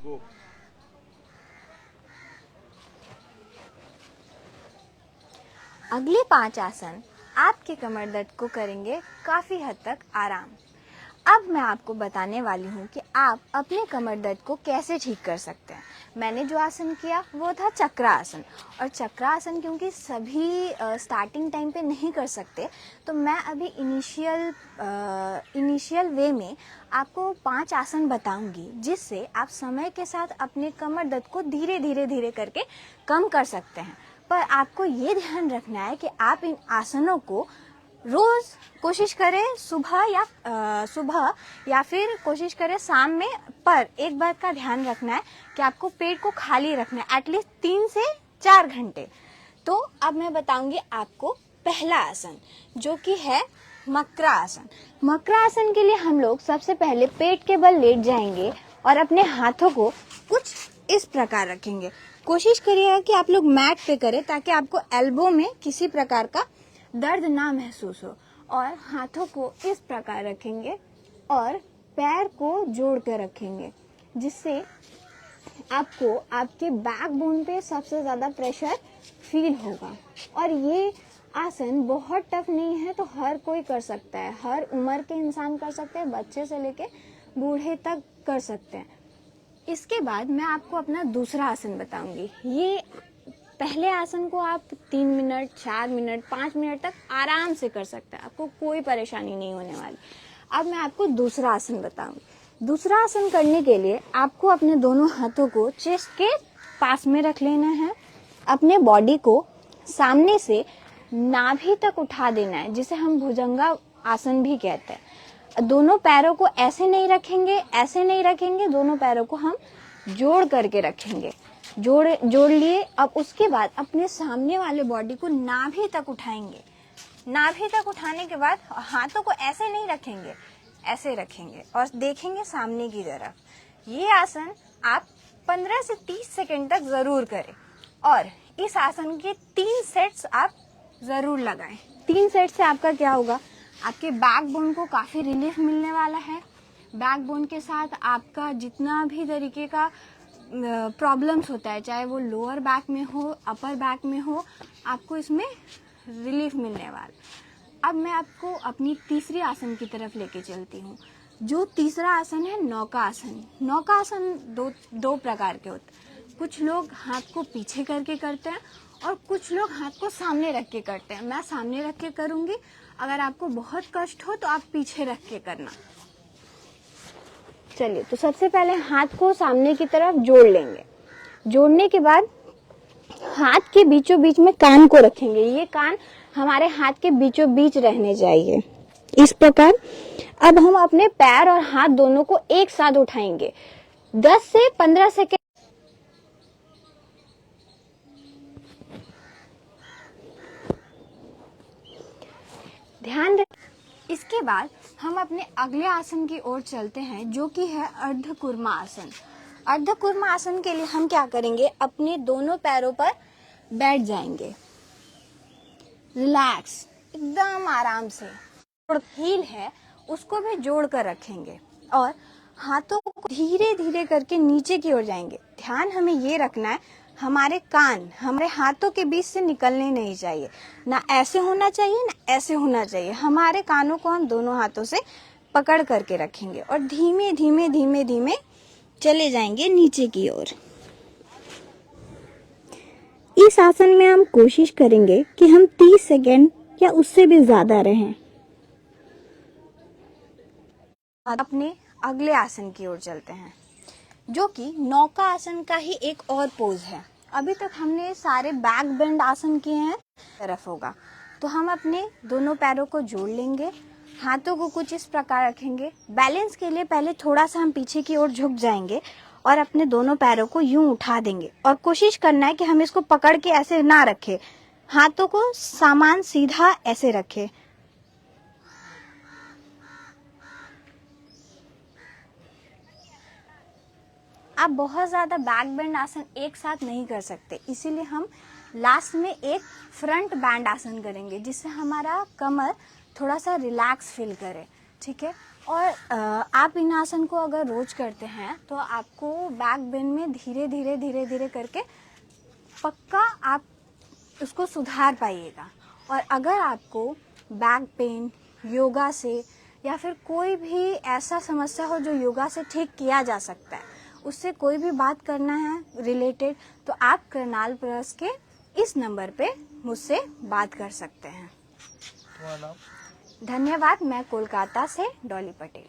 गो। अगले 5 आसन आपके कमर दर्द को करेंगे काफ़ी हद तक आराम। अब मैं आपको बताने वाली हूँ कि आप अपने कमर दर्द को कैसे ठीक कर सकते हैं। मैंने जो आसन किया वो था चक्रासन, और चक्रासन क्योंकि सभी स्टार्टिंग टाइम पे नहीं कर सकते, तो मैं अभी इनिशियल वे में आपको 5 आसन बताऊंगी, जिससे आप समय के साथ अपने कमर दर्द को धीरे धीरे करके कम कर सकते हैं। पर आपको ये ध्यान रखना है कि आप इन आसनों को रोज कोशिश करें सुबह या फिर कोशिश करें शाम में। पर एक बात का ध्यान रखना है कि आपको पेट को खाली रखना है एटलीस्ट 3 से 4 घंटे। तो अब मैं बताऊंगी आपको पहला आसन, जो कि है मकरा आसन। मकरा आसन के लिए हम लोग सबसे पहले पेट के बल लेट जाएंगे और अपने हाथों को कुछ इस प्रकार रखेंगे। कोशिश करिएगा कि आप लोग मैट पे करें ताकि आपको एल्बो में किसी प्रकार का दर्द ना महसूस हो। और हाथों को इस प्रकार रखेंगे और पैर को जोड़ कर रखेंगे, जिससे आपको आपके बैकबोन पे सबसे ज़्यादा प्रेशर फील होगा। और ये आसन बहुत टफ नहीं है, तो हर कोई कर सकता है, हर उम्र के इंसान कर सकते हैं, बच्चे से लेके बूढ़े तक कर सकते हैं। इसके बाद मैं आपको अपना दूसरा आसन बताऊंगी। ये पहले आसन को आप 3 मिनट, 4 मिनट, 5 मिनट तक आराम से कर सकते हैं, आपको कोई परेशानी नहीं होने वाली। अब मैं आपको दूसरा आसन बताऊंगी। दूसरा आसन करने के लिए आपको अपने दोनों हाथों को चेस्ट के पास में रख लेना है, अपने बॉडी को सामने से नाभि तक उठा देना है, जिसे हम भुजंगा आसन भी कहते हैं। दोनों पैरों को ऐसे नहीं रखेंगे, दोनों पैरों को हम जोड़ करके रखेंगे। जोड़ लिए। अब उसके बाद अपने सामने वाले बॉडी को नाभि तक उठाएंगे। नाभि तक उठाने के बाद हाथों को ऐसे नहीं रखेंगे, ऐसे रखेंगे और देखेंगे सामने की तरफ। ये आसन आप 15 से 30 सेकंड तक जरूर करें, और इस आसन के 3 सेट्स आप जरूर लगाएं। 3 सेट से आपका क्या होगा, आपके बैकबोन को काफी रिलीफ मिलने वाला है। बैकबोन के साथ आपका जितना भी तरीके का प्रॉब्लम्स होता है, चाहे वो लोअर बैक में हो, अपर बैक में हो, आपको इसमें रिलीफ मिलने वाला। अब मैं आपको अपनी तीसरी आसन की तरफ लेके चलती हूँ। जो तीसरा आसन है नौका आसन। नौका आसन दो प्रकार के होते हैं। कुछ लोग हाथ को पीछे करके करते हैं और कुछ लोग हाथ को सामने रख के करते हैं। मैं सामने रख के करूंगी, अगर आपको बहुत कष्ट हो तो आप पीछे रख के करना। चलिए, तो सबसे पहले हाथ को सामने की तरफ जोड़ लेंगे। जोड़ने के बाद हाथ के बीचों बीच में कान को रखेंगे। ये कान हमारे हाथ के बीचों बीच रहने चाहिए, इस प्रकार। अब हम अपने पैर और हाथ दोनों को एक साथ उठाएंगे। 10 से 15 सेकेंड ध्यान रखें। इसके बाद हम अपने अगले आसन की ओर चलते हैं, जो कि है अर्धकुर्मा आसन। अर्धकुर्मा आसन के लिए हम क्या करेंगे, अपने दोनों पैरों पर बैठ जाएंगे, रिलैक्स, एकदम आराम से। हील है उसको भी जोड़ कर रखेंगे और हाथों को धीरे धीरे करके नीचे की ओर जाएंगे। ध्यान हमें ये रखना है, हमारे कान हमारे हाथों के बीच से निकलने नहीं चाहिए, ना ऐसे होना चाहिए ना ऐसे होना चाहिए। हमारे कानों को हम दोनों हाथों से पकड़ करके रखेंगे और धीमे धीमे धीमे धीमे चले जाएंगे नीचे की ओर। इस आसन में हम कोशिश करेंगे कि हम 30 सेकेंड या उससे भी ज्यादा रहें। अपने अगले आसन की ओर चलते हैं, जो कि नौका आसन का ही एक और पोज है। अभी तक हमने सारे बैक बेंड आसन किए हैं, तरफ होगा। तो हम अपने दोनों पैरों को जोड़ लेंगे, हाथों को कुछ इस प्रकार रखेंगे। बैलेंस के लिए पहले थोड़ा सा हम पीछे की ओर झुक जाएंगे और अपने दोनों पैरों को यूं उठा देंगे और कोशिश करना है कि हम इसको पकड़ के ऐसे ना रखें, हाथों को सामान सीधा ऐसे रखें। आप बहुत ज़्यादा बैक बेंड आसन एक साथ नहीं कर सकते, इसीलिए हम लास्ट में एक फ्रंट बैंड आसन करेंगे, जिससे हमारा कमर थोड़ा सा रिलैक्स फील करे, ठीक है। और आप इन आसन को अगर रोज करते हैं तो आपको बैक पेन में धीरे धीरे धीरे धीरे करके पक्का आप उसको सुधार पाइएगा। और अगर आपको बैक पेन योगा से या फिर कोई भी ऐसा समस्या हो जो योगा से ठीक किया जा सकता है, उससे कोई भी बात करना है रिलेटेड, तो आप करनाल प्लस के इस नंबर पे मुझसे बात कर सकते हैं। तुम्हारा नाम? धन्यवाद। मैं कोलकाता से डॉली पटेल।